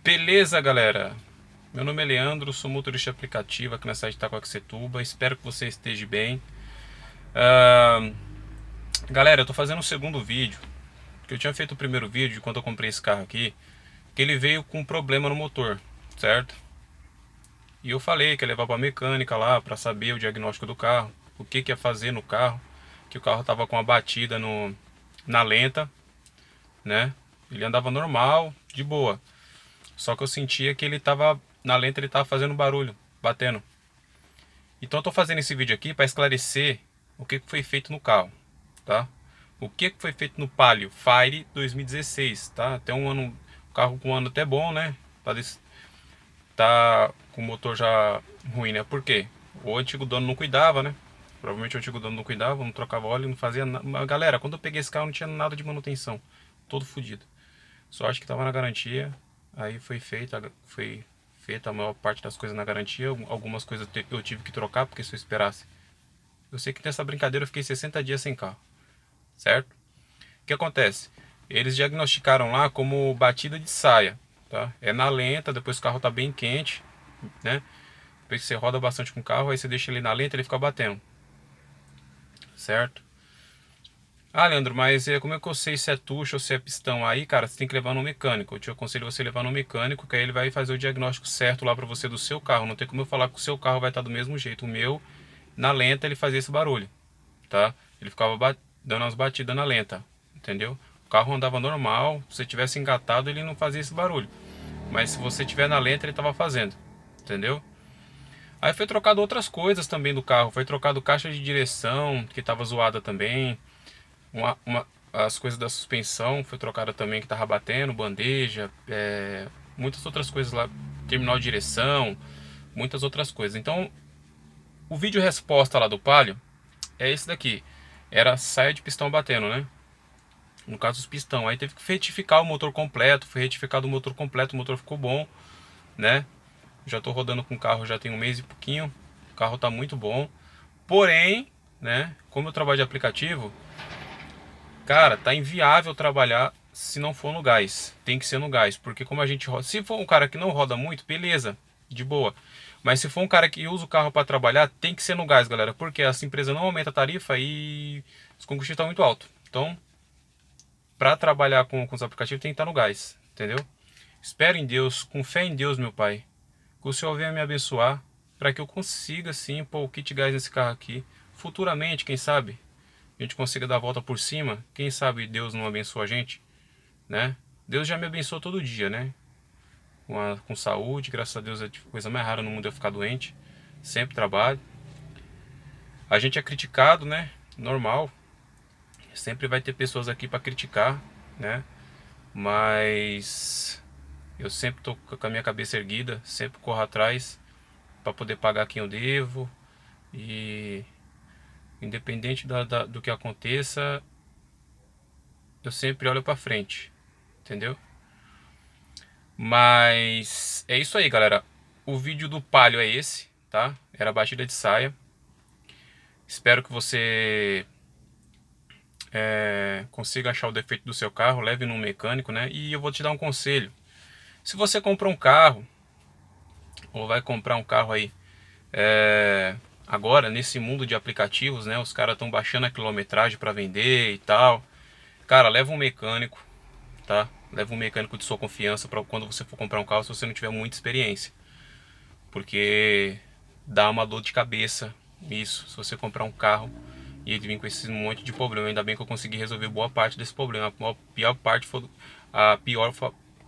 Beleza, galera? Meu nome é Leandro, sou motorista aplicativo aqui na cidade de Itacoaxetuba. Espero que você esteja bem. Ah, Galera, eu tô fazendo um segundo vídeo, porque eu tinha feito o primeiro vídeo quando eu comprei esse carro aqui, que ele veio com um problema no motor, certo? E eu falei que ia levar pra mecânica lá para saber o diagnóstico do carro, o que ia fazer no carro, que o carro tava com uma batida na lenta, né? Ele andava normal, de boa. Só que eu sentia que ele tava na lenta, ele tava fazendo barulho, batendo. Então eu tô fazendo esse vídeo aqui para esclarecer o que foi feito no carro, tá? O que foi feito no Palio Fire 2016, tá? Até um ano, o carro com um ano até bom, né? Tá com o motor já ruim, né? Por quê? O antigo dono não cuidava, né? Provavelmente o antigo dono não cuidava, não trocava óleo, não fazia nada. Galera, quando eu peguei esse carro não tinha nada de manutenção, todo fodido. Só acho que tava na garantia, aí foi feita a maior parte das coisas na garantia. Algumas coisas eu tive que trocar, porque se eu esperasse. Eu sei que nessa brincadeira eu fiquei 60 dias sem carro, certo? O que acontece? Eles diagnosticaram lá como batida de saia, tá? É na lenta, depois o carro tá bem quente, né? Depois que você roda bastante com o carro, aí você deixa ele na lenta, ele fica batendo, certo? Ah, Leandro, mas como é que eu sei se é tucho ou se é pistão? Aí, cara, você tem que levar no mecânico. Eu te aconselho você levar no mecânico, que aí ele vai fazer o diagnóstico certo lá pra você do seu carro. Não tem como eu falar que o seu carro vai estar do mesmo jeito. O meu, na lenta, ele fazia esse barulho, tá? Ele ficava dando umas batidas na lenta, entendeu? O carro andava normal, se você tivesse engatado, ele não fazia esse barulho. Mas se você tiver na lenta, ele estava fazendo, entendeu? Aí foi trocado outras coisas também do carro. Foi trocado caixa de direção, que estava zoada também. As coisas da suspensão foi trocada também, que tava batendo, bandeja, muitas outras coisas lá, terminal de direção, muitas outras coisas. Então, o vídeo resposta lá do Palio é esse daqui. Era saia de pistão batendo, né? No caso, os pistão. Aí teve que retificar o motor completo. Foi retificado o motor completo. O motor ficou bom, né? Já tô rodando com o carro já tem um mês e pouquinho. O carro tá muito bom. Porém, né? Como eu trabalho de aplicativo, cara, tá inviável trabalhar se não for no gás. Tem que ser no gás. Porque como a gente roda. Se for um cara que não roda muito, beleza. De boa. Mas se for um cara que usa o carro para trabalhar, tem que ser no gás, galera. Porque essa empresa não aumenta a tarifa e os combustíveis estão muito alto. Então, para trabalhar com os aplicativos tem que estar no gás, entendeu? Espero em Deus, com fé em Deus, meu Pai, que o Senhor venha me abençoar para que eu consiga sim pôr o kit gás nesse carro aqui. Futuramente, quem sabe, a gente consiga dar a volta por cima. Quem sabe Deus não abençoa a gente, né? Deus já me abençoa todo dia, né? Com saúde, graças a Deus é a coisa mais rara no mundo eu ficar doente. Sempre trabalho. A gente é criticado, né? Normal. Sempre vai ter pessoas aqui para criticar, né? Mas eu sempre tô com a minha cabeça erguida, sempre corro atrás para poder pagar quem eu devo e independente do que aconteça, eu sempre olho para frente, entendeu? Mas é isso aí, galera. O vídeo do Palio é esse, tá? Era a batida de saia. Espero que você consiga achar o defeito do seu carro, leve no mecânico, né? E eu vou te dar um conselho. Se você comprou um carro ou vai comprar um carro aí, é, agora nesse mundo de aplicativos, né? Os caras estão baixando a quilometragem para vender e tal. Cara, leva um mecânico, tá? Leva um mecânico de sua confiança para quando você for comprar um carro, se você não tiver muita experiência, porque dá uma dor de cabeça isso, se você comprar um carro e ele vir com esse monte de problema. Ainda bem que eu consegui resolver boa parte desse problema. Pior parte foi a pior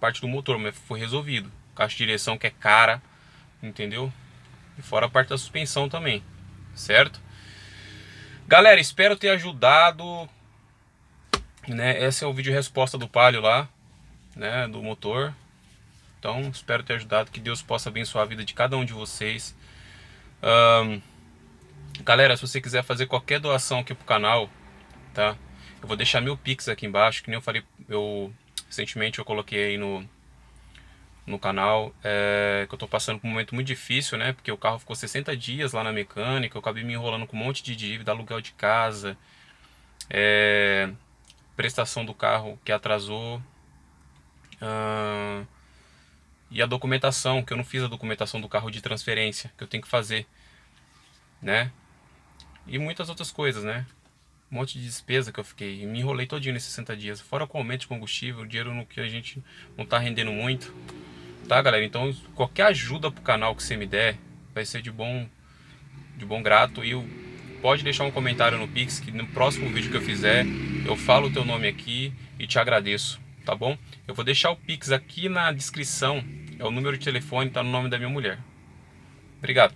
parte do motor, mas foi resolvido. Caixa de direção que é cara, entendeu? E fora a parte da suspensão também, certo? Galera, espero ter ajudado, né? Esse é o vídeo resposta do Palio lá, né? Do motor. Então, espero ter ajudado. Que Deus possa abençoar a vida de cada um de vocês. Galera, se você quiser fazer qualquer doação aqui pro canal, tá? Eu vou deixar meu Pix aqui embaixo, que nem eu falei, recentemente eu coloquei aí no canal, que eu tô passando por um momento muito difícil, né? Porque o carro ficou 60 dias lá na mecânica, eu acabei me enrolando com um monte de dívida, aluguel de casa, prestação do carro que atrasou, E a documentação, que eu não fiz a documentação do carro de transferência, que eu tenho que fazer, né? E muitas outras coisas, né? Um monte de despesa que eu fiquei. Me enrolei todinho nesses 60 dias. Fora com o aumento de combustível, o dinheiro no que a gente não tá rendendo muito. Tá, galera? Então, qualquer ajuda pro canal que você me der vai ser de bom grato. E pode deixar um comentário no Pix, que no próximo vídeo que eu fizer, eu falo o teu nome aqui e te agradeço, tá bom? Eu vou deixar o Pix aqui na descrição. É o número de telefone, tá no nome da minha mulher. Obrigado.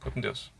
Fica com Deus.